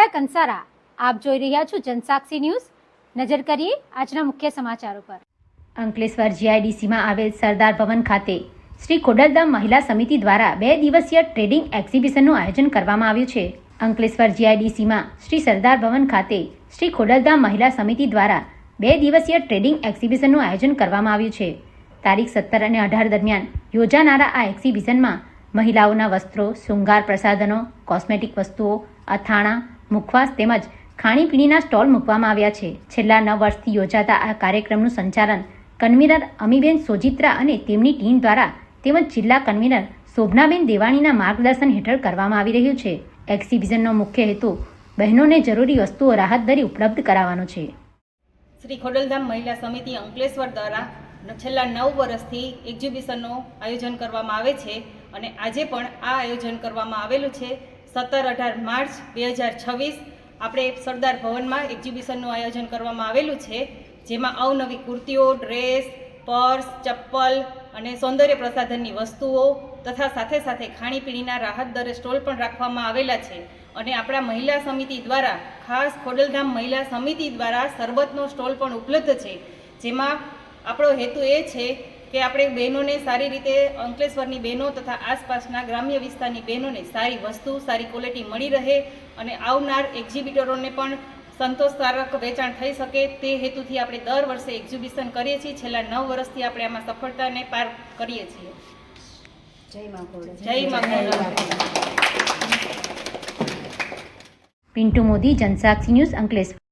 વિનાયક કંસારા આપ જોઈ રહ્યા છો જનસાક્ષી ન્યૂઝ। નજર કરીએ આજના મુખ્ય સમાચારો પર। અંકલેશ્વર જીઆઈડીસીમાં આવેલ સરદાર ભવન ખાતે શ્રી ખોડલધામ મહિલા સમિતિ દ્વારા 2 દિવસીય ટ્રેડિંગ એક્ઝિબિશનનું આયોજન કરવામાં આવ્યું છે। અંકલેશ્વર જીઆઈડીસીમાં શ્રી સરદાર ભવન ખાતે શ્રી ખોડલધામ મહિલા સમિતિ દ્વારા 2 દિવસીય ટ્રેડિંગ એક્ઝિબિશનનું આયોજન કરવામાં આવ્યું છે। તારીખ 17 અને 18 દરમિયાન યોજાનારા આ એક્ઝિબિશનમાં મહિલાઓના વસ્ત્રો, શૃંગાર પ્રસાધનો, કોસ્મેટિક વસ્તુઓ, અથાણા, મુખવાસ તેમજ ખાણીપીણીના સ્ટોલ મૂકવામાં આવ્યા છે। છેલ્લા 9 વર્ષથી યોજાતા આ કાર્યક્રમનું સંચાલન કન્વીનર અમીબેન સોજિત્રા અને તેમની ટીમ દ્વારા તેમજ જિલ્લા કન્વીનર શોભનાબેન દેવાણીના માર્ગદર્શન હેઠળ કરવામાં આવી રહ્યું છે। એક્ઝિબિશનનો મુખ્ય હેતુ બહેનોને જરૂરી વસ્તુઓ રાહત દરે ઉપલબ્ધ કરાવવાનો છે। શ્રી ખોડલધામ મહિલા સમિતિ અંકલેશ્વર દ્વારા છેલ્લા 9 વર્ષથી એક્ઝિબિશનનું આયોજન કરવામાં આવે છે અને આજે પણ આ આયોજન કરવામાં આવેલું છે। 17-18 માર્ચ 2026 આપણે સરદાર ભવનમાં એક્ઝિબિશનનું આયોજન કરવામાં આવેલું છે, જેમાં અવનવી કુર્તીઓ, ડ્રેસ, પર્સ, ચપ્પલ અને સૌંદર્ય પ્રસાધનની વસ્તુઓ તથા સાથે સાથે ખાણીપીણીના રાહત દરે સ્ટોલ પણ રાખવામાં આવેલા છે। અને આપણા મહિલા સમિતિ દ્વારા ખાસ ખોડલધામ મહિલા સમિતિ દ્વારા શરબતનો સ્ટોલ પણ ઉપલબ્ધ છે, જેમાં આપણો હેતુ એ છે કે આપણે બહેનોને સારી રીતે અંકલેશ્વરની બહેનો તથા આસપાસના ગ્રામ્ય વિસ્તારની બહેનોને સારી વસ્તુ, સારી ક્વોલિટી મળી રહે અને આવનાર એક્ઝિબિટરોને પણ સંતોષકારક વેચાણ થઈ શકે તે હેતુથી આપણે દર વર્ષે એક્ઝિબિશન કરીએ છીએ। છેલ્લા 9 વર્ષથી આપણે આમાં સફળતાને પાર કરીએ છીએ। જય મા ખોડલ। પિન્ટુ મોદી, જનસાક્ષી ન્યૂઝ, અંકલેશ્વર।